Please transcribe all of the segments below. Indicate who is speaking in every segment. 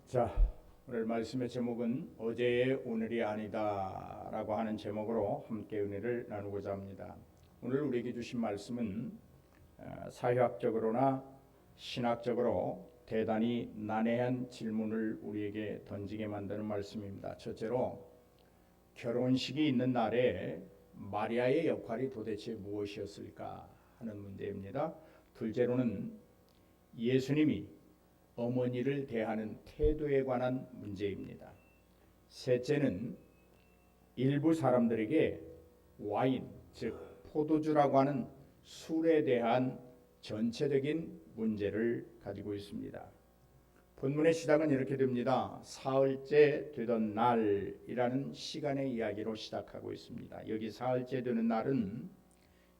Speaker 1: 자, 오늘 말씀의 제목은 어제의 오늘이 아니다 라고 하는 제목으로 함께 은혜를 나누고자 합니다. 오늘 우리에게 주신 말씀은 사회학적으로나 신학적으로 대단히 난해한 질문을 우리에게 던지게 만드는 말씀입니다. 첫째로, 결혼식이 있는 날에 마리아의 역할이 도대체 무엇이었을까 하는 문제입니다. 둘째로는 예수님이 어머니를 대하는 태도에 관한 문제입니다. 셋째는 일부 사람들에게 와인, 즉 포도주라고 하는 술에 대한 전체적인 문제를 가지고 있습니다. 본문의 시작은 이렇게 됩니다. 사흘째 되던 날이라는 시간의 이야기로 시작하고 있습니다. 여기 사흘째 되는 날은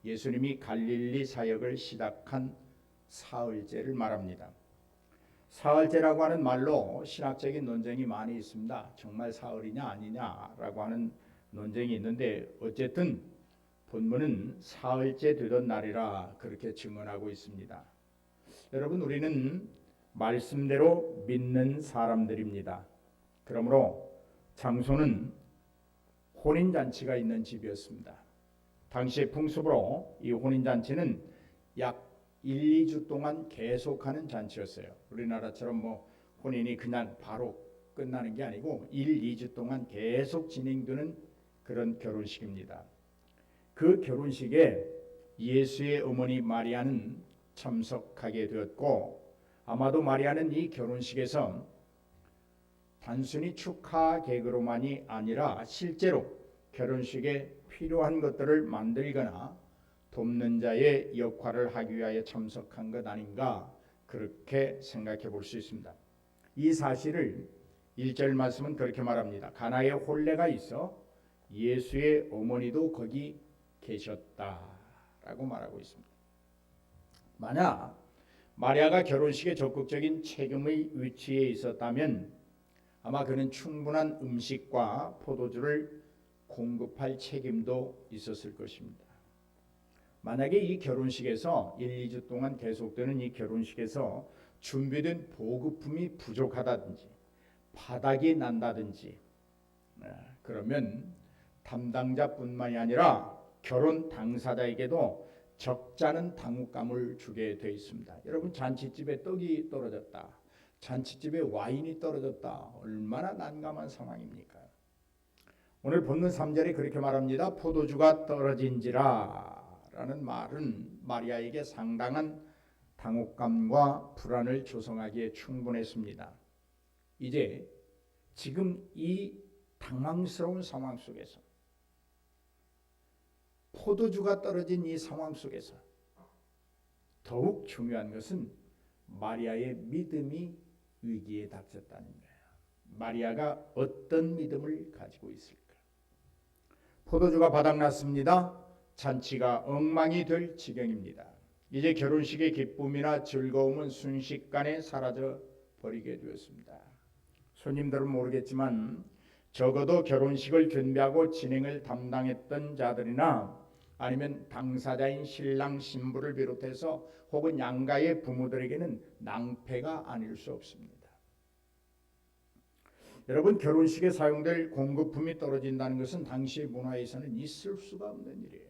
Speaker 1: 예수님이 갈릴리 사역을 시작한 사흘째를 말합니다. 사흘째라고 하는 말로 신학적인 논쟁이 많이 있습니다. 정말 사흘이냐 아니냐라고 하는 논쟁이 있는데 어쨌든 본문은 사흘째 되던 날이라 그렇게 증언하고 있습니다. 여러분, 우리는 말씀대로 믿는 사람들입니다. 그러므로 장소는 혼인잔치가 있는 집이었습니다. 당시의 풍습으로 이 혼인잔치는 약 1, 2주 동안 계속하는 잔치였어요. 우리나라처럼 혼인이 그냥 바로 끝나는 게 아니고 1, 2주 동안 계속 진행되는 그런 결혼식입니다. 그 결혼식에 예수의 어머니 마리아는 참석하게 되었고, 아마도 마리아는 이 결혼식에서 단순히 축하 개그로만이 아니라 실제로 결혼식에 필요한 것들을 만들거나 돕는 자의 역할을 하기 위하여 참석한 것 아닌가, 그렇게 생각해 볼 수 있습니다. 이 사실을 1절 말씀은 그렇게 말합니다. 가나에 혼례가 있어 예수의 어머니도 거기 계셨다라고 말하고 있습니다. 만약 마리아가 결혼식에 적극적인 책임의 위치에 있었다면 아마 그는 충분한 음식과 포도주를 공급할 책임도 있었을 것입니다. 만약에 이 결혼식에서 1, 2주 동안 계속되는 이 결혼식에서 준비된 보급품이 부족하다든지 바닥이 난다든지 그러면 담당자뿐만이 아니라 결혼 당사자에게도 적잖은 당혹감을 주게 되어 있습니다. 여러분, 잔치집에 떡이 떨어졌다, 잔치집에 와인이 떨어졌다, 얼마나 난감한 상황입니까? 오늘 본문 3절에 그렇게 말합니다. 포도주가 떨어진지라 라는 말은 마리아에게 상당한 당혹감과 불안을 조성하기에 충분했습니다. 이제 지금 이 당황스러운 상황 속에서, 포도주가 떨어진 이 상황 속에서 더욱 중요한 것은 마리아의 믿음이 위기에 닥쳤다는 거예요. 마리아가 어떤 믿음을 가지고 있을까? 포도주가 바닥났습니다. 잔치가 엉망이 될 지경입니다. 이제 결혼식의 기쁨이나 즐거움은 순식간에 사라져 버리게 되었습니다. 손님들은 모르겠지만 적어도 결혼식을 준비하고 진행을 담당했던 자들이나 아니면 당사자인 신랑 신부를 비롯해서 혹은 양가의 부모들에게는 낭패가 아닐 수 없습니다. 여러분, 결혼식에 사용될 공급품이 떨어진다는 것은 당시의 문화에서는 있을 수가 없는 일이에요.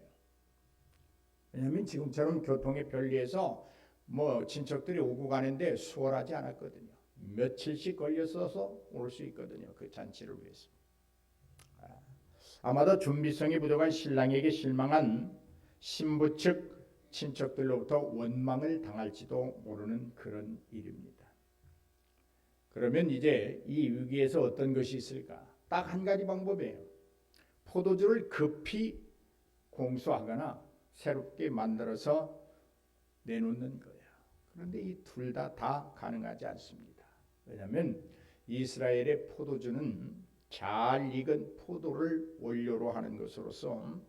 Speaker 1: 왜냐하면 지금처럼 교통의 편리해서 친척들이 오고 가는데 수월하지 않았거든요. 며칠씩 걸렸어서 올 수 있거든요. 그 잔치를 위해서. 아마도 준비성이 부족한 신랑에게 실망한 신부 측 친척들로부터 원망을 당할지도 모르는 그런 일입니다. 그러면 이제 이 위기에서 어떤 것이 있을까? 딱 한 가지 방법이에요. 포도주를 급히 공수하거나 새롭게 만들어서 내놓는 거예요. 그런데 이 둘 다 가능하지 않습니다. 왜냐하면 이스라엘의 포도주는 잘 익은 포도를 원료로 하는 것으로서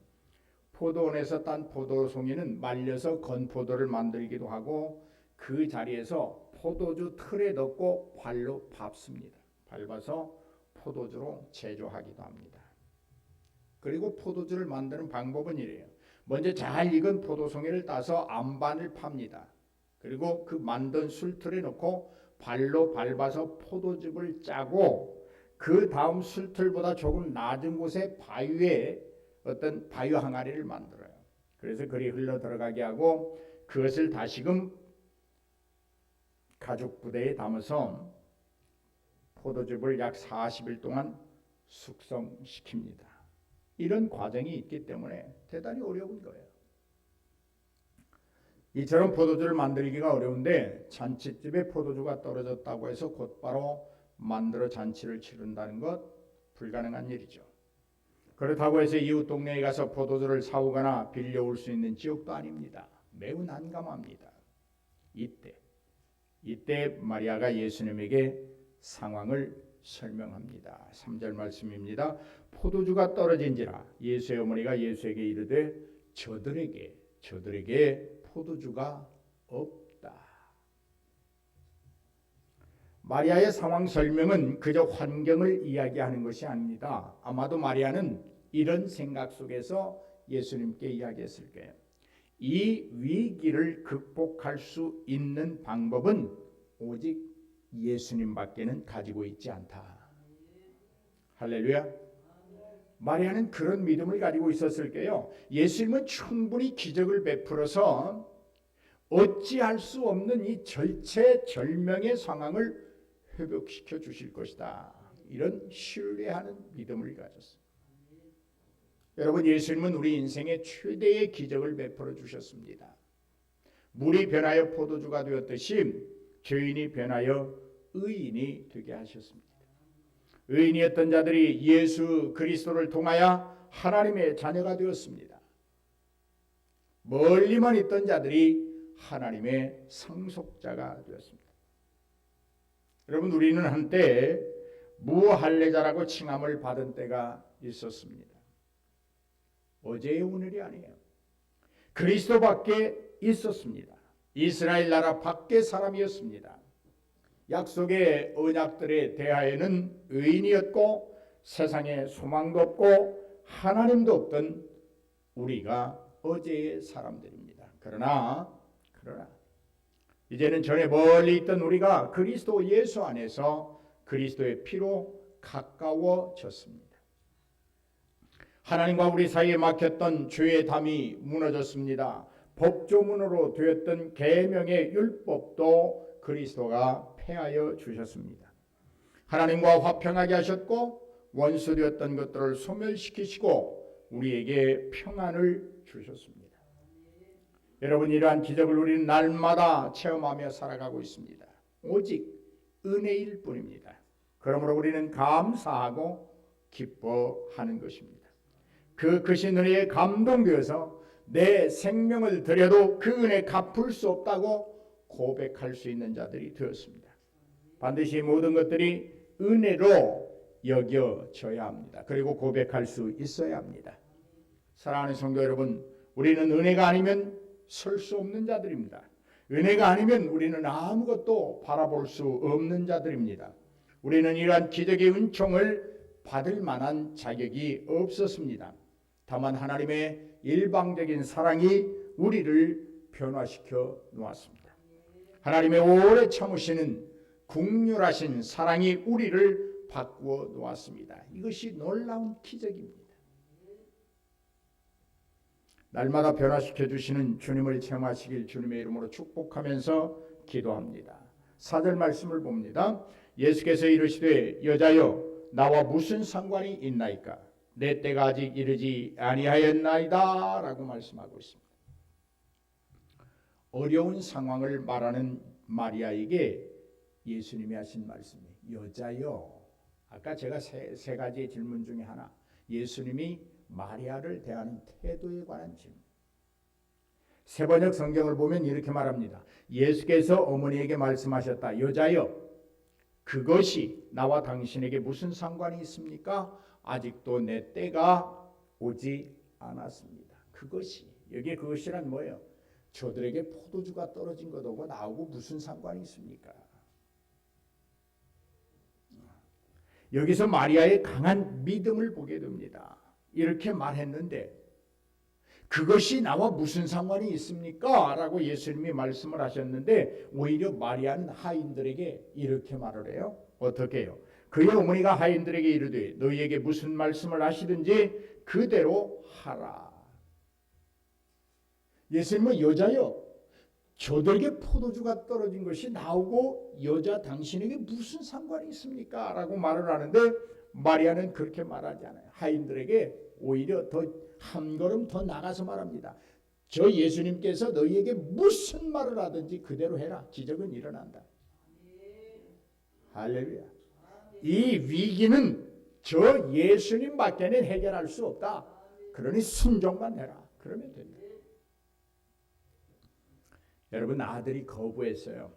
Speaker 1: 포도원에서 딴 포도송이는 말려서 건포도를 만들기도 하고 그 자리에서 포도주 틀에 넣고 발로 밟습니다. 밟아서 포도주로 제조하기도 합니다. 그리고 포도주를 만드는 방법은 이래요. 먼저 잘 익은 포도송이를 따서 암반을 팝니다. 그리고 그 만든 술틀에 넣고 발로 밟아서 포도즙을 짜고 그 다음 술틀보다 조금 낮은 곳에 바위에 어떤 바위 항아리를 만들어요. 그래서 그리 흘러 들어가게 하고 그것을 다시금 가죽 부대에 담아서 포도즙을 약 40일 동안 숙성시킵니다. 이런 과정이 있기 때문에 대단히 어려운 거예요. 이처럼 포도주를 만들기가 어려운데 잔치집에 포도주가 떨어졌다고 해서 곧바로 만들어 잔치를 치른다는 것 불가능한 일이죠. 그렇다고 해서 이웃 동네에 가서 포도주를 사오거나 빌려올 수 있는 지역도 아닙니다. 매우 난감합니다. 이때 마리아가 예수님에게 상황을 설명합니다. 3절 말씀입니다. 포도주가 떨어진지라 예수의 어머니가 예수에게 이르되 저들에게 포도주가 없다. 마리아의 상황 설명은 그저 환경을 이야기하는 것이 아닙니다. 아마도 마리아는 이런 생각 속에서 예수님께 이야기했을 거예요. 이 위기를 극복할 수 있는 방법은 오직 예수님밖에는 가지고 있지 않다. 할렐루야. 마리아는 그런 믿음을 가지고 있었을 거예요. 예수님은 충분히 기적을 베풀어서 어찌할 수 없는 이 절체절명의 상황을 회복시켜 주실 것이다. 이런 신뢰하는 믿음을 가졌습니다. 여러분, 예수님은 우리 인생의 최대의 기적을 베풀어 주셨습니다. 물이 변하여 포도주가 되었듯이 죄인이 변하여 의인이 되게 하셨습니다. 의인이었던 자들이 예수 그리스도를 통하여 하나님의 자녀가 되었습니다. 멀리만 있던 자들이 하나님의 상속자가 되었습니다. 여러분, 우리는 한때 무할례자라고 칭함을 받은 때가 있었습니다. 어제의 오늘이 아니에요. 그리스도 밖에 있었습니다. 이스라엘 나라 밖의 사람이었습니다. 약속의 언약들에 대하여는 의인이었고 세상에 소망도 없고 하나님도 없던 우리가 어제의 사람들입니다. 그러나 이제는 전에 멀리 있던 우리가 그리스도 예수 안에서 그리스도의 피로 가까워졌습니다. 하나님과 우리 사이에 막혔던 죄의 담이 무너졌습니다. 법조문으로 되었던 계명의 율법도 그리스도가 폐하여 주셨습니다. 하나님과 화평하게 하셨고 원수되었던 것들을 소멸시키시고 우리에게 평안을 주셨습니다. 여러분, 이러한 기적을 우리는 날마다 체험하며 살아가고 있습니다. 오직 은혜일 뿐입니다. 그러므로 우리는 감사하고 기뻐하는 것입니다. 그 크신 은혜에 감동되어서 내 생명을 드려도 그 은혜 갚을 수 없다고 고백할 수 있는 자들이 되었습니다. 반드시 모든 것들이 은혜로 여겨져야 합니다. 그리고 고백할 수 있어야 합니다. 사랑하는 성도 여러분, 우리는 은혜가 아니면 설 수 없는 자들입니다. 은혜가 아니면 우리는 아무것도 바라볼 수 없는 자들입니다. 우리는 이러한 기적의 은총을 받을 만한 자격이 없었습니다. 다만 하나님의 일방적인 사랑이 우리를 변화시켜 놓았습니다. 하나님의 오래 참으시는 긍휼하신 사랑이 우리를 바꾸어 놓았습니다. 이것이 놀라운 기적입니다. 날마다 변화시켜 주시는 주님을 체험하시길 주님의 이름으로 축복하면서 기도합니다. 4절 말씀을 봅니다. 예수께서 이르시되 여자여 나와 무슨 상관이 있나이까? 내 때가 아직 이르지 아니하였나이다 라고 말씀하고 있습니다. 어려운 상황을 말하는 마리아에게 예수님이 하신 말씀이 여자여. 아까 제가 세 가지의 질문 중에 하나, 예수님이 마리아를 대하는 태도에 관한 질문. 세번역 성경을 보면 이렇게 말합니다. 예수께서 어머니에게 말씀하셨다. 여자여, 그것이 나와 당신에게 무슨 상관이 있습니까? 아직도 내 때가 오지 않았습니다. 그것이, 여기에 그것이란 뭐예요? 저들에게 포도주가 떨어진 것하고 나하고 무슨 상관이 있습니까? 여기서 마리아의 강한 믿음을 보게 됩니다. 이렇게 말했는데 그것이 나와 무슨 상관이 있습니까? 라고 예수님이 말씀을 하셨는데 오히려 마리아는 하인들에게 이렇게 말을 해요. 어떻게 해요? 그의 어머니가 하인들에게 이르되 너희에게 무슨 말씀을 하시든지 그대로 하라. 예수님은 여자여, 저들에게 포도주가 떨어진 것이 나오고 여자 당신에게 무슨 상관이 있습니까? 라고 말을 하는데 마리아는 그렇게 말하지 않아요. 하인들에게 오히려 더 한 걸음 더 나가서 말합니다. 저 예수님께서 너희에게 무슨 말을 하든지 그대로 해라. 기적은 일어난다. 할렐루야. 이 위기는 저 예수님밖에는 해결할 수 없다. 그러니 순종만 해라. 그러면 됩니다. 여러분, 아들이 거부했어요.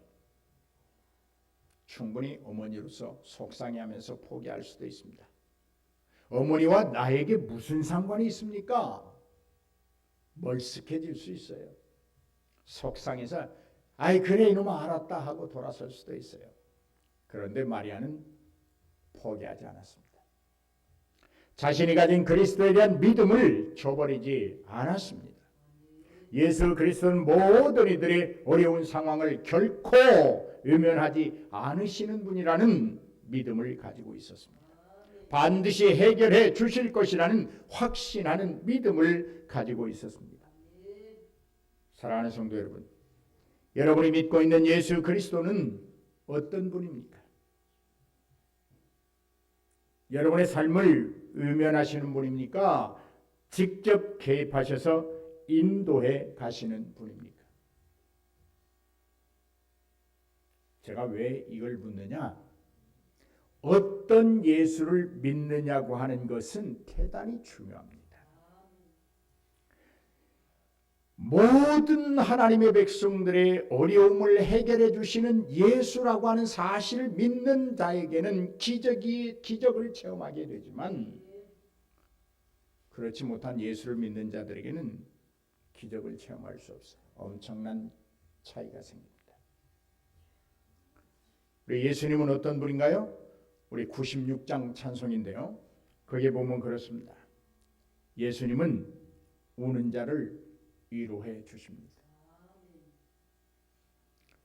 Speaker 1: 충분히 어머니로서 속상해하면서 포기할 수도 있습니다. 어머니와 나에게 무슨 상관이 있습니까? 멀쓱해질 수 있어요. 속상해서 아이 그래 이놈아 알았다 하고 돌아설 수도 있어요. 그런데 마리아는 포기하지 않았습니다. 자신이 가진 그리스도에 대한 믿음을 저버리지 않았습니다. 예수 그리스도는 모든 이들의 어려운 상황을 결코 외면하지 않으시는 분이라는 믿음을 가지고 있었습니다. 반드시 해결해 주실 것이라는 확신하는 믿음을 가지고 있었습니다. 사랑하는 성도 여러분, 여러분이 믿고 있는 예수 그리스도는 어떤 분입니까? 여러분의 삶을 외면하시는 분입니까? 직접 개입하셔서 인도해 가시는 분입니까? 제가 왜 이걸 묻느냐? 어떤 예수를 믿느냐고 하는 것은 대단히 중요합니다. 모든 하나님의 백성들의 어려움을 해결해 주시는 예수라고 하는 사실을 믿는 자에게는 기적을 체험하게 되지만 그렇지 못한 예수를 믿는 자들에게는 기적을 체험할 수 없어요. 엄청난 차이가 생깁니다. 우리 예수님은 어떤 분인가요? 우리 96장 찬송인데요. 거기에 보면 그렇습니다. 예수님은 우는 자를 위로해 주십니다.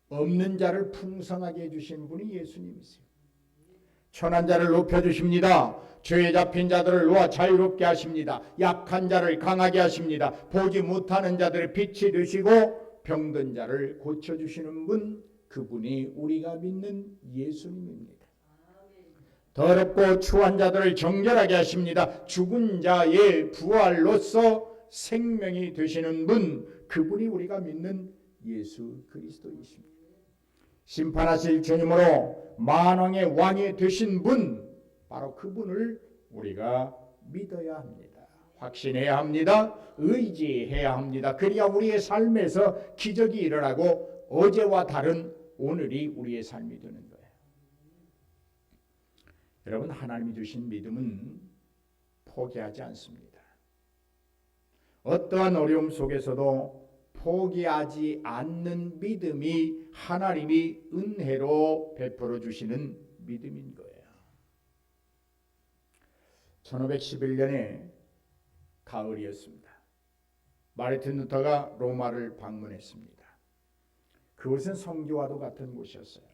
Speaker 1: 없는 자를 풍성하게 해주신 분이 예수님이세요. 천한 자를 높여주십니다. 죄에 잡힌 자들을 놓아 자유롭게 하십니다. 약한 자를 강하게 하십니다. 보지 못하는 자들의 빛이 되시고 병든 자를 고쳐주시는 분, 그분이 우리가 믿는 예수님입니다. 더럽고 추한 자들을 정결하게 하십니다. 죽은 자의 부활로서 생명이 되시는 분, 그분이 우리가 믿는 예수 그리스도이십니다. 심판하실 주님으로 만왕의 왕이 되신 분, 바로 그분을 우리가 믿어야 합니다. 확신해야 합니다. 의지해야 합니다. 그래야 우리의 삶에서 기적이 일어나고 어제와 다른 오늘이 우리의 삶이 되는 거예요. 여러분, 하나님이 주신 믿음은 포기하지 않습니다. 어떠한 어려움 속에서도 포기하지 않는 믿음이 하나님이 은혜로 베풀어 주시는 믿음인 거예요. 1511년에 가을이었습니다. 마르틴 루터가 로마를 방문했습니다. 그곳은 성교와도 같은 곳이었어요.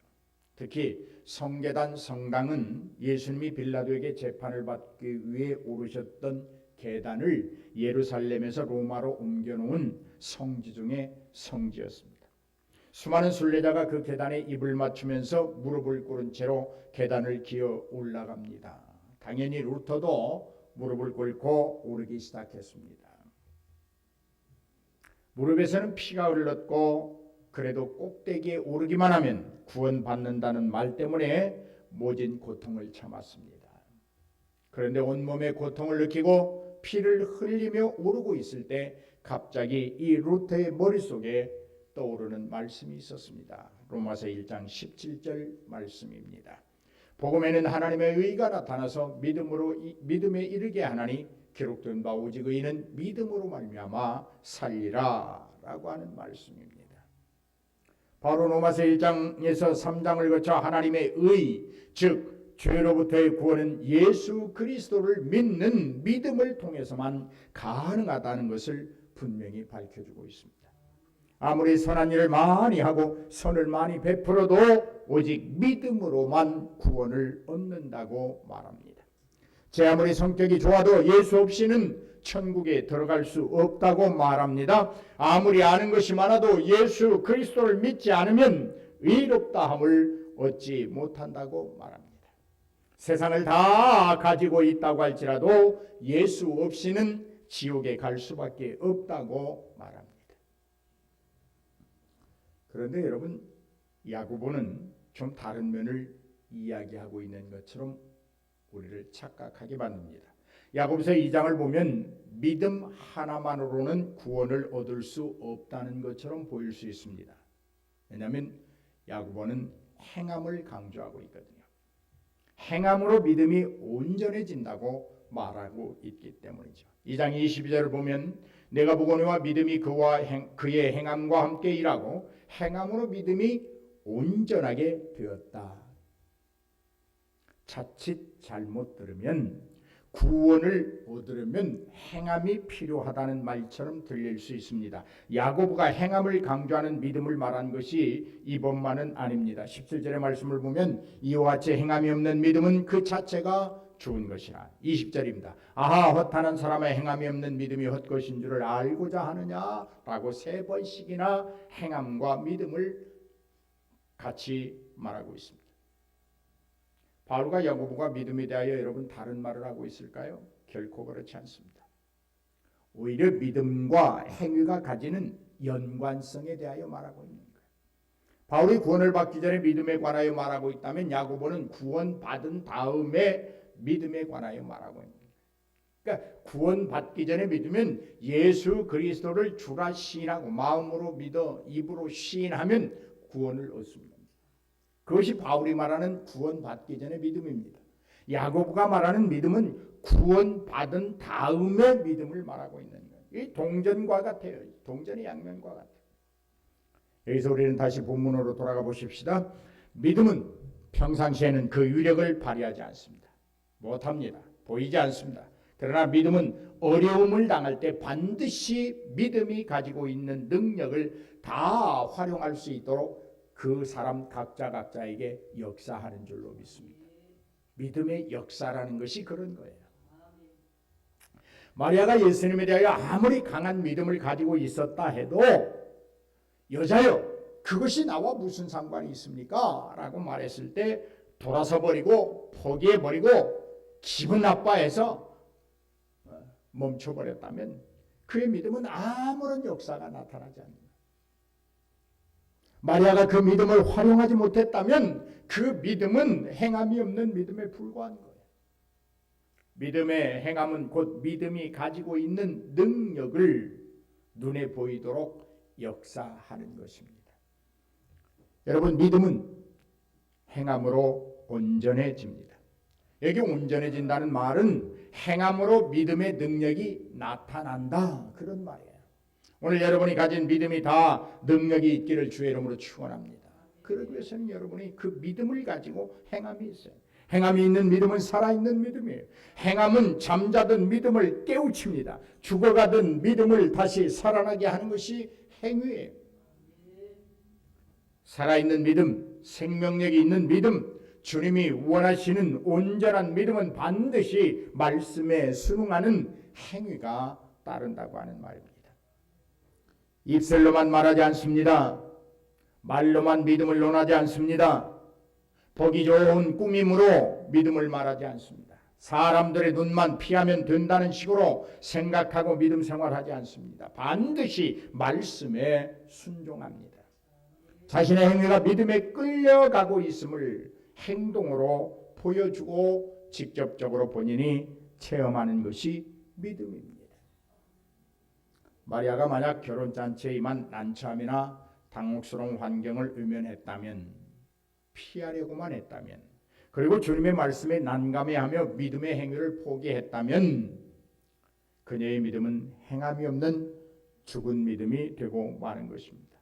Speaker 1: 특히 성계단 성당은 예수님이 빌라도에게 재판을 받기 위해 오르셨던 계단을 예루살렘에서 로마로 옮겨놓은 성지 중에 성지였습니다. 수많은 순례자가 그 계단에 입을 맞추면서 무릎을 꿇은 채로 계단을 기어 올라갑니다. 당연히 루터도 무릎을 꿇고 오르기 시작했습니다. 무릎에서는 피가 흘렀고 그래도 꼭대기에 오르기만 하면 구원받는다는 말 때문에 모진 고통을 참았습니다. 그런데 온몸에 고통을 느끼고 피를 흘리며 오르고 있을 때 갑자기 이 루터의 머릿속에 떠오르는 말씀이 있었습니다. 로마서 1장 17절 말씀입니다. 복음에는 하나님의 의가 나타나서 믿음에 이르게 하나니 기록된 바 오직 의인은 믿음으로 말미암아 살리라 라고 하는 말씀입니다. 바로 로마서 1장에서 3장을 거쳐 하나님의 의, 즉 죄로부터의 구원은 예수 그리스도를 믿는 믿음을 통해서만 가능하다는 것을 분명히 밝혀주고 있습니다. 아무리 선한 일을 많이 하고 선을 많이 베풀어도 오직 믿음으로만 구원을 얻는다고 말합니다. 제 아무리 성격이 좋아도 예수 없이는 천국에 들어갈 수 없다고 말합니다. 아무리 아는 것이 많아도 예수 그리스도를 믿지 않으면 의롭다함을 얻지 못한다고 말합니다. 세상을 다 가지고 있다고 할지라도 예수 없이는 지옥에 갈 수밖에 없다고 말합니다. 그런데 여러분, 야고보는 좀 다른 면을 이야기하고 있는 것처럼 우리를 착각하게 만듭니다. 야고보서 2장을 보면 믿음 하나만으로는 구원을 얻을 수 없다는 것처럼 보일 수 있습니다. 왜냐하면 야고보는 행함을 강조하고 있거든요. 행함으로 믿음이 온전해진다고 말하고 있기 때문이죠. 2장 22절을 보면 내가 보거니와 믿음이 그의 행함과 함께 일하고 행함으로 믿음이 온전하게 되었다. 자칫 잘못 들으면 구원을 얻으려면 행함이 필요하다는 말처럼 들릴 수 있습니다. 야고보가 행함을 강조하는 믿음을 말한 것이 이번만은 아닙니다. 17절의 말씀을 보면 이와 같이 행함이 없는 믿음은 그 자체가 죽은 것이라. 20절입니다. 아하, 헛하는 사람의 행함이 없는 믿음이 헛것인 줄을 알고자 하느냐라고 3번씩이나 행함과 믿음을 같이 말하고 있습니다. 바울과 야고보가 믿음에 대하여 여러분 다른 말을 하고 있을까요? 결코 그렇지 않습니다. 오히려 믿음과 행위가 가지는 연관성에 대하여 말하고 있는 거예요. 바울이 구원을 받기 전에 믿음에 관하여 말하고 있다면 야고보는 구원받은 다음에 믿음에 관하여 말하고 있는 거예요. 그러니까 구원받기 전에 믿으면 예수 그리스도를 주라 시인하고 마음으로 믿어 입으로 시인하면 구원을 얻습니다. 그것이 바울이 말하는 구원받기 전의 믿음입니다. 야고보가 말하는 믿음은 구원받은 다음에 믿음을 말하고 있는 거예요. 이 동전과 같아요. 동전의 양면과 같아요. 여기서 우리는 다시 본문으로 돌아가 보십시다. 믿음은 평상시에는 그 위력을 발휘하지 않습니다. 못합니다. 보이지 않습니다. 그러나 믿음은 어려움을 당할 때 반드시 믿음이 가지고 있는 능력을 다 활용할 수 있도록 그 사람 각자에게 역사하는 줄로 믿습니다. 믿음의 역사라는 것이 그런 거예요. 마리아가 예수님에 대하여 아무리 강한 믿음을 가지고 있었다 해도 여자여 그것이 나와 무슨 상관이 있습니까? 라고 말했을 때 돌아서 버리고 포기해버리고 기분 나빠해서 멈춰버렸다면 그의 믿음은 아무런 역사가 나타나지 않는다. 마리아가 그 믿음을 활용하지 못했다면 그 믿음은 행함이 없는 믿음에 불과한 거예요. 믿음의 행함은 곧 믿음이 가지고 있는 능력을 눈에 보이도록 역사하는 것입니다. 여러분, 믿음은 행함으로 온전해집니다. 여기 온전해진다는 말은 행함으로 믿음의 능력이 나타난다, 그런 말이에요. 오늘 여러분이 가진 믿음이 다 능력이 있기를 주의 이름으로 축원합니다. 그러기 위해서는 여러분이 그 믿음을 가지고 행함이 있어요. 행함이 있는 믿음은 살아있는 믿음이에요. 행함은 잠자던 믿음을 깨우칩니다. 죽어가던 믿음을 다시 살아나게 하는 것이 행위예요. 살아있는 믿음, 생명력이 있는 믿음, 주님이 원하시는 온전한 믿음은 반드시 말씀에 순응하는 행위가 따른다고 하는 말입니다. 입술로만 말하지 않습니다. 말로만 믿음을 논하지 않습니다. 보기 좋은 꾸밈으로 믿음을 말하지 않습니다. 사람들의 눈만 피하면 된다는 식으로 생각하고 믿음 생활하지 않습니다. 반드시 말씀에 순종합니다. 자신의 행위가 믿음에 끌려가고 있음을 행동으로 보여주고 직접적으로 본인이 체험하는 것이 믿음입니다. 마리아가 만약 결혼잔치에 임한 난처함이나 당혹스러운 환경을 외면했다면, 피하려고만 했다면, 그리고 주님의 말씀에 난감해하며 믿음의 행위를 포기했다면 그녀의 믿음은 행함이 없는 죽은 믿음이 되고 마는 것입니다.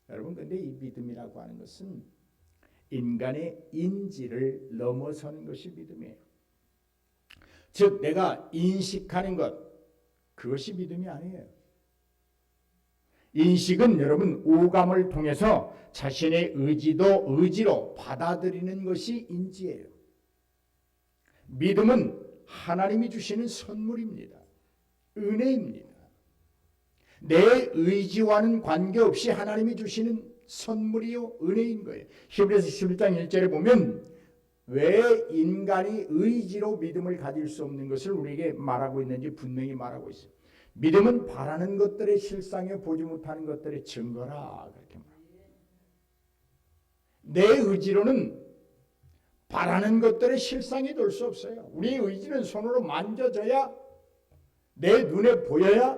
Speaker 1: 여러분, 근데 이 믿음이라고 하는 것은 인간의 인지를 넘어서는 것이 믿음이에요. 즉 내가 인식하는 것, 그것이 믿음이 아니에요. 인식은 여러분 오감을 통해서 자신의 의지로 받아들이는 것이 인지예요. 믿음은 하나님이 주시는 선물입니다. 은혜입니다. 내 의지와는 관계없이 하나님이 주시는 선물이요 은혜인 거예요. 히브리서 11장 1절에 보면 왜 인간이 의지로 믿음을 가질 수 없는 것을 우리에게 말하고 있는지 분명히 말하고 있어요. 믿음은 바라는 것들의 실상에 보지 못하는 것들의 증거라 그렇게 말합니다. 내 의지로는 바라는 것들의 실상이 될 수 없어요. 우리의 의지는 손으로 만져져야 내 눈에 보여야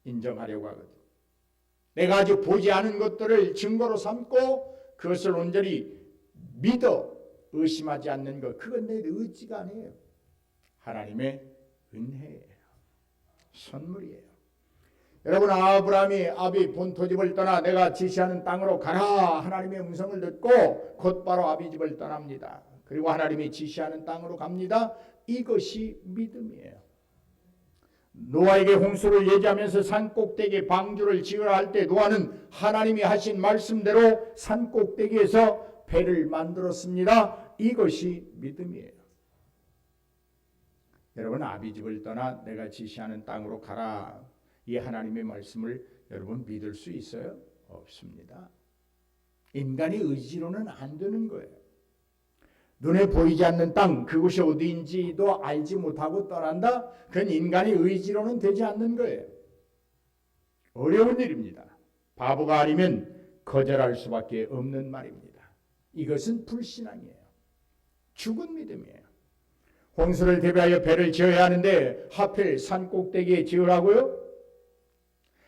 Speaker 1: 인정하려고 하거든. 내가 아직 보지 않은 것들을 증거로 삼고 그것을 온전히 믿어 의심하지 않는 것, 그건 내 의지가 아니에요. 하나님의 은혜예요. 선물이에요. 여러분, 아브라함이 아비 본토집을 떠나 내가 지시하는 땅으로 가라 하나님의 음성을 듣고 곧바로 아비 집을 떠납니다. 그리고 하나님이 지시하는 땅으로 갑니다. 이것이 믿음이에요. 노아에게 홍수를 예지하면서 산꼭대기에 방주를 지으라 할 때 노아는 하나님이 하신 말씀대로 산꼭대기에서 배를 만들었습니다. 이것이 믿음이에요. 여러분, 아비집을 떠나 내가 지시하는 땅으로 가라. 이 하나님의 말씀을 여러분 믿을 수 있어요? 없습니다. 인간의 의지로는 안 되는 거예요. 눈에 보이지 않는 땅, 그곳이 어디인지도 알지 못하고 떠난다? 그건 인간의 의지로는 되지 않는 거예요. 어려운 일입니다. 바보가 아니면 거절할 수밖에 없는 말입니다. 이것은 불신앙이에요. 죽은 믿음이에요. 홍수를 대비하여 배를 지어야 하는데 하필 산꼭대기에 지으라고요?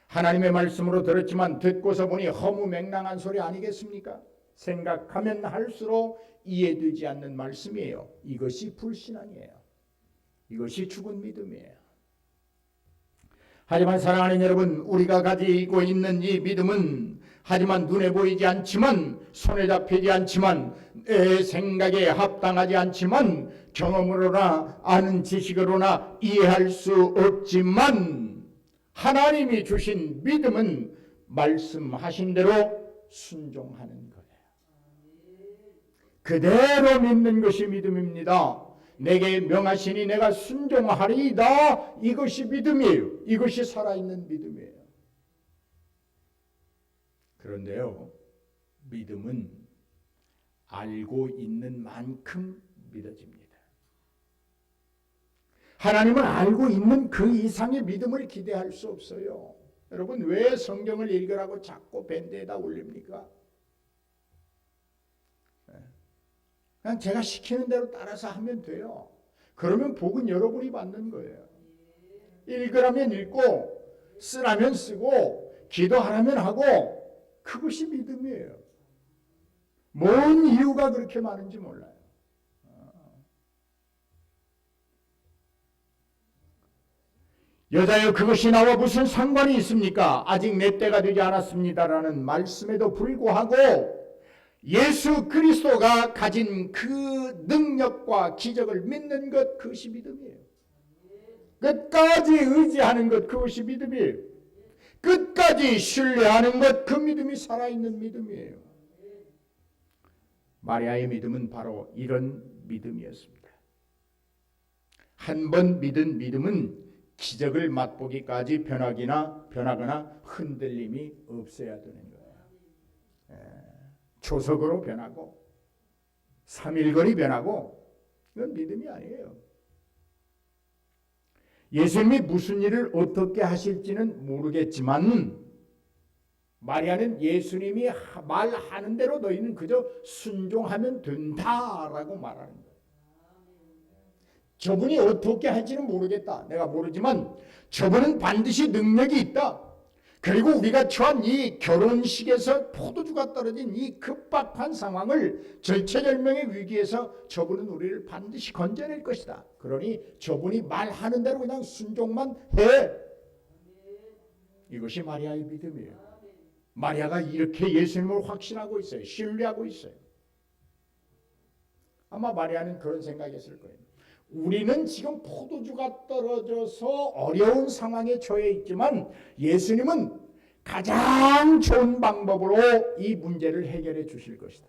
Speaker 1: 하나님의 말씀으로 들었지만 듣고서 보니 허무맹랑한 소리 아니겠습니까? 생각하면 할수록 이해되지 않는 말씀이에요. 이것이 불신앙이에요. 이것이 죽은 믿음이에요. 하지만 사랑하는 여러분, 우리가 가지고 있는 이 믿음은 하지만 눈에 보이지 않지만 손에 잡히지 않지만 내 생각에 합당하지 않지만 경험으로나 아는 지식으로나 이해할 수 없지만 하나님이 주신 믿음은 말씀하신 대로 순종하는 거예요. 그대로 믿는 것이 믿음입니다. 내게 명하시니 내가 순종하리이다. 이것이 믿음이에요. 이것이 살아있는 믿음이에요. 그런데요, 믿음은 알고 있는 만큼 믿어집니다. 하나님은 알고 있는 그 이상의 믿음을 기대할 수 없어요. 여러분, 왜 성경을 읽으라고 자꾸 밴드에다 올립니까? 그냥 제가 시키는 대로 따라서 하면 돼요. 그러면 복은 여러분이 받는 거예요. 읽으라면 읽고 쓰라면 쓰고 기도하라면 하고, 그것이 믿음이에요. 뭔 이유가 그렇게 많은지 몰라요. 여자여, 그것이 나와 무슨 상관이 있습니까? 아직 내 때가 되지 않았습니다라는 말씀에도 불구하고 예수 그리스도가 가진 그 능력과 기적을 믿는 것, 그것이 믿음이에요. 끝까지 의지하는 것, 그것이 믿음이에요. 끝까지 신뢰하는 것, 그 믿음이 살아있는 믿음이에요. 마리아의 믿음은 바로 이런 믿음이었습니다. 한 번 믿은 믿음은 기적을 맛보기까지 변하거나 흔들림이 없어야 되는 거예요. 초석으로 변하고 3일거리 변하고, 이건 믿음이 아니에요. 예수님이 무슨 일을 어떻게 하실지는 모르겠지만 마리아는 예수님이 말하는 대로 너희는 그저 순종하면 된다라고 말하는 거예요. 저분이 어떻게 할지는 모르겠다. 내가 모르지만 저분은 반드시 능력이 있다. 그리고 우리가 처한 이 결혼식에서 포도주가 떨어진 이 급박한 상황을 절체절명의 위기에서 저분은 우리를 반드시 건져낼 것이다. 그러니 저분이 말하는 대로 그냥 순종만 해. 이것이 마리아의 믿음이에요. 마리아가 이렇게 예수님을 확신하고 있어요. 신뢰하고 있어요. 아마 마리아는 그런 생각했을 거예요. 우리는 지금 포도주가 떨어져서 어려운 상황에 처해 있지만 예수님은 가장 좋은 방법으로 이 문제를 해결해 주실 것이다.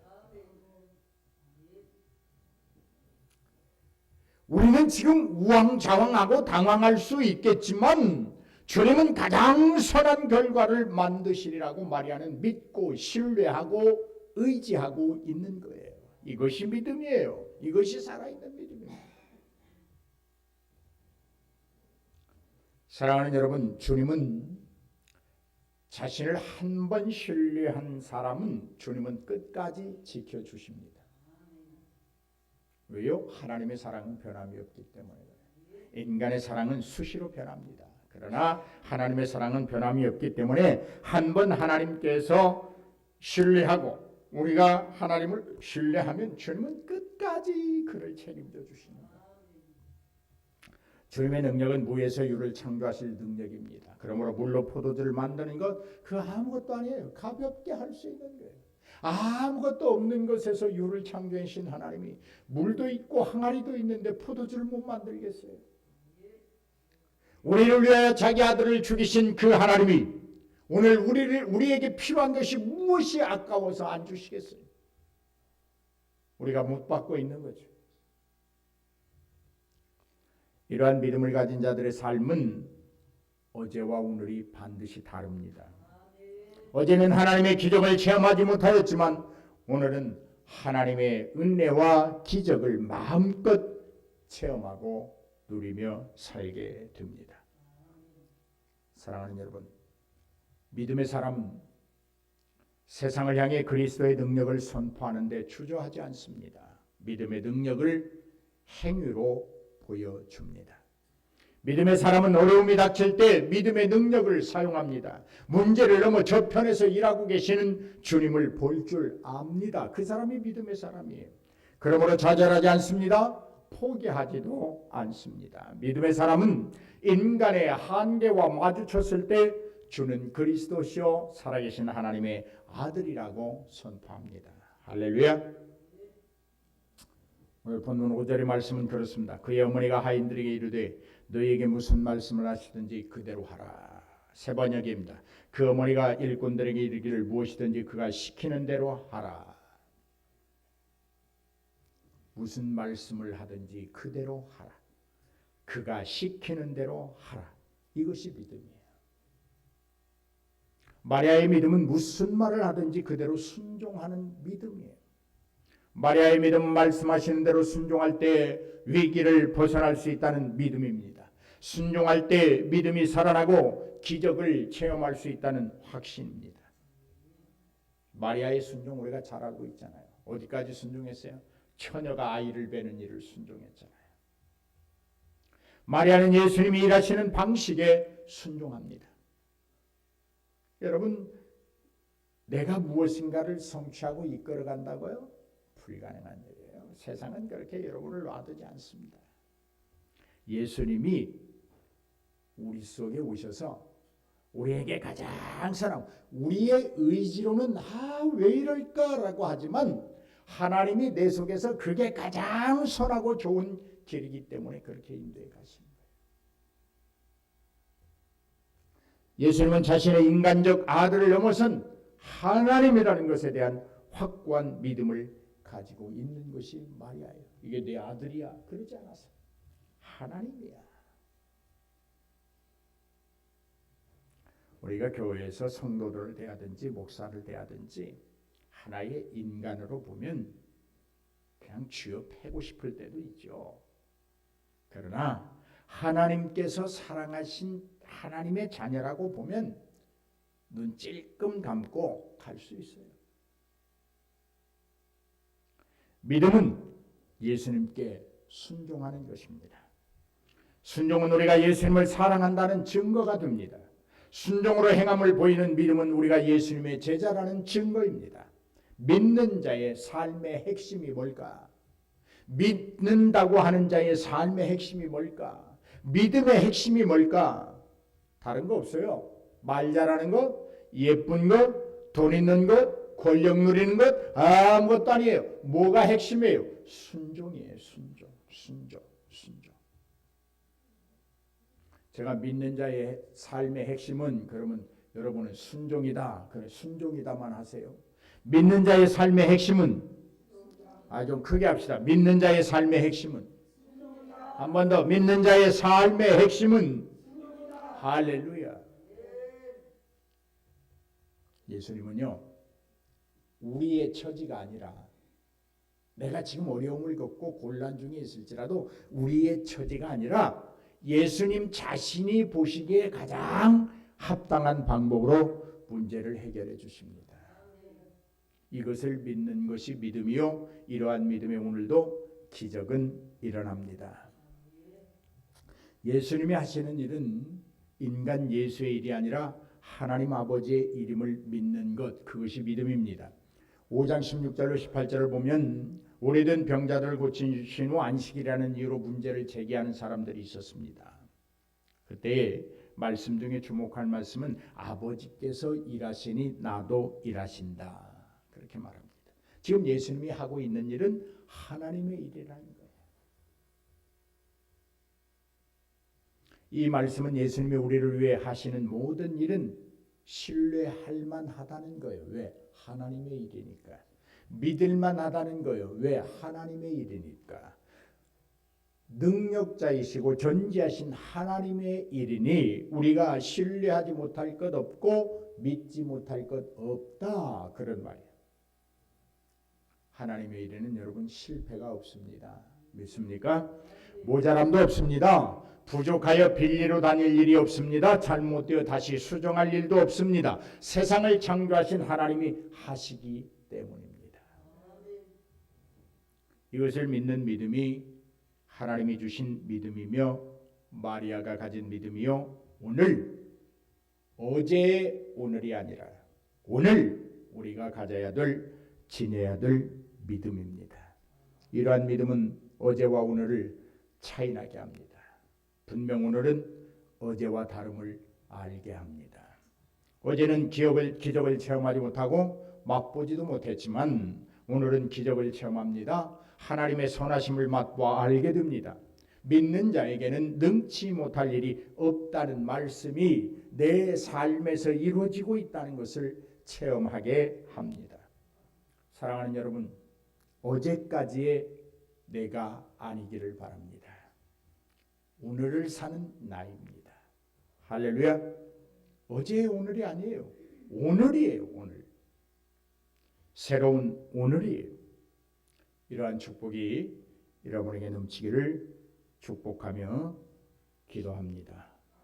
Speaker 1: 우리는 지금 우왕좌왕하고 당황할 수 있겠지만 주님은 가장 선한 결과를 만드시리라고 마리아는 믿고 신뢰하고 의지하고 있는 거예요. 이것이 믿음이에요. 이것이 살아있는 믿음입니다. 사랑하는 여러분, 주님은 자신을 한 번 신뢰한 사람은 주님은 끝까지 지켜주십니다. 왜요? 하나님의 사랑은 변함이 없기 때문에 그래요. 인간의 사랑은 수시로 변합니다. 그러나 하나님의 사랑은 변함이 없기 때문에 한 번 하나님께서 신뢰하고 우리가 하나님을 신뢰하면 주님은 끝까지 그를 책임져 주시는 거예요. 주님의 능력은 무에서 유를 창조하실 능력입니다. 그러므로 물로 포도주를 만드는 것 그 아무것도 아니에요. 가볍게 할 수 있는 거예요. 아무것도 없는 것에서 유를 창조하신 하나님이 물도 있고 항아리도 있는데 포도주를 못 만들겠어요? 우리를 위하여 자기 아들을 죽이신 그 하나님이 오늘 우리에게 필요한 것이 무엇이 아까워서 안 주시겠어요? 우리가 못 받고 있는 거죠. 이러한 믿음을 가진 자들의 삶은 어제와 오늘이 반드시 다릅니다. 어제는 하나님의 기적을 체험하지 못하였지만 오늘은 하나님의 은혜와 기적을 마음껏 체험하고 누리며 살게 됩니다. 사랑하는 여러분, 믿음의 사람은 세상을 향해 그리스도의 능력을 선포하는 데 주저하지 않습니다. 믿음의 능력을 행위로 보여줍니다. 믿음의 사람은 어려움이 닥칠 때 믿음의 능력을 사용합니다. 문제를 넘어 저편에서 일하고 계시는 주님을 볼 줄 압니다. 그 사람이 믿음의 사람이에요. 그러므로 좌절하지 않습니다. 포기하지도 않습니다. 믿음의 사람은 인간의 한계와 마주쳤을 때 주는 그리스도시요 살아계신 하나님의 아들이라고 선포합니다. 할렐루야. 오늘 본문 5절의 말씀은 그렇습니다. 그의 어머니가 하인들에게 이르되 너희에게 무슨 말씀을 하시든지 그대로 하라. 세 번역입니다. 그 어머니가 일꾼들에게 이르기를 무엇이든지 그가 시키는 대로 하라. 무슨 말씀을 하든지 그대로 하라. 그가 시키는 대로 하라. 이것이 믿음이에요. 마리아의 믿음은 무슨 말을 하든지 그대로 순종하는 믿음이에요. 마리아의 믿음은 말씀하시는 대로 순종할 때 위기를 벗어날 수 있다는 믿음입니다. 순종할 때 믿음이 살아나고 기적을 체험할 수 있다는 확신입니다. 마리아의 순종 우리가 잘 알고 있잖아요. 어디까지 순종했어요? 처녀가 아이를 베는 일을 순종했잖아요. 마리아는 예수님이 일하시는 방식에 순종합니다. 여러분, 내가 무엇인가를 성취하고 이끌어간다고요? 불가능한 일이에요. 세상은 그렇게 여러분을 놔두지 않습니다. 예수님이 우리 속에 오셔서 우리에게 가장 사랑, 우리의 의지로는 왜 이럴까라고 하지만 하나님이 내 속에서 그게 가장 선하고 좋은 길이기 때문에 그렇게 인도해 가시는 거예요. 예수님은 자신의 인간적 아들을 넘어선 하나님이라는 것에 대한 확고한 믿음을 가지고 있는 것이 마리아예요. 이게 내 아들이야 그러지 않았어요. 하나님이야. 우리가 교회에서 성도들을 대하든지 목사를 대하든지 하나의 인간으로 보면 그냥 쥐어 패고 싶을 때도 있죠. 그러나 하나님께서 사랑하신 하나님의 자녀라고 보면 눈 찔끔 감고 갈 수 있어요. 믿음은 예수님께 순종하는 것입니다. 순종은 우리가 예수님을 사랑한다는 증거가 됩니다. 순종으로 행함을 보이는 믿음은 우리가 예수님의 제자라는 증거입니다. 믿는 자의 삶의 핵심이 뭘까? 믿는다고 하는 자의 삶의 핵심이 뭘까? 믿음의 핵심이 뭘까? 다른 거 없어요. 말 잘하는 것, 예쁜 것, 돈 있는 것, 권력 누리는 것 아무것도 아니에요. 뭐가 핵심이에요? 순종이에요. 순종. 순종. 제가 믿는 자의 삶의 핵심은 그러면 여러분은 순종이다. 그래 순종이다만 하세요. 믿는 자의 삶의 핵심은 좀 크게 합시다. 믿는 자의 삶의 핵심은 한 번 더 믿는 자의 삶의 핵심은 할렐루야. 예수님은요 우리의 처지가 아니라 내가 지금 어려움을 겪고 곤란 중에 있을지라도 우리의 처지가 아니라 예수님 자신이 보시기에 가장 합당한 방법으로 문제를 해결해 주십니다. 이것을 믿는 것이 믿음이요 이러한 믿음에 오늘도 기적은 일어납니다. 예수님이 하시는 일은 인간 예수의 일이 아니라 하나님 아버지의 이름을 믿는 것, 그것이 믿음입니다. 5장 16절로 18절을 보면 오래된 병자들을 고치신 후 안식이라는 이유로 문제를 제기하는 사람들이 있었습니다. 그때 말씀 중에 주목할 말씀은 아버지께서 일하시니 나도 일하신다. 그렇게 말합니다. 지금 예수님이 하고 있는 일은 하나님의 일이라는 거예요. 이 말씀은 예수님이 우리를 위해 하시는 모든 일은 신뢰할 만하다는 거예요. 왜? 하나님의 일이니까. 믿을 만하다는 거예요. 왜? 하나님의 일이니까. 능력자이시고 존재하신 하나님의 일이니 우리가 신뢰하지 못할 것 없고 믿지 못할 것 없다. 그런 말이에요. 하나님의 일에는 여러분 실패가 없습니다. 믿습니까? 모자람도 없습니다. 부족하여 빌리로 다닐 일이 없습니다. 잘못되어 다시 수정할 일도 없습니다. 세상을 창조하신 하나님이 하시기 때문입니다. 이것을 믿는 믿음이 하나님이 주신 믿음이며 마리아가 가진 믿음이요 어제의 오늘이 아니라 오늘 우리가 가져야 될 지내야 될 믿음입니다. 이러한 믿음은 어제와 오늘을 차이나게 합니다. 분명 오늘은 어제와 다름을 알게 합니다. 어제는 기적을 체험하지 못하고 맛보지도 못했지만 오늘은 기적을 체험합니다. 하나님의 선하심을 맛보아 알게 됩니다. 믿는 자에게는 능치 못할 일이 없다는 말씀이 내 삶에서 이루어지고 있다는 것을 체험하게 합니다. 사랑하는 여러분, 어제까지의 내가 아니기를 바랍니다. 오늘을 사는 나입니다. 할렐루야. 어제의 오늘이 아니에요. 오늘이에요. 오늘. 새로운 오늘이에요. 이러한 축복이 여러분에게 넘치기를 축복하며 기도합니다.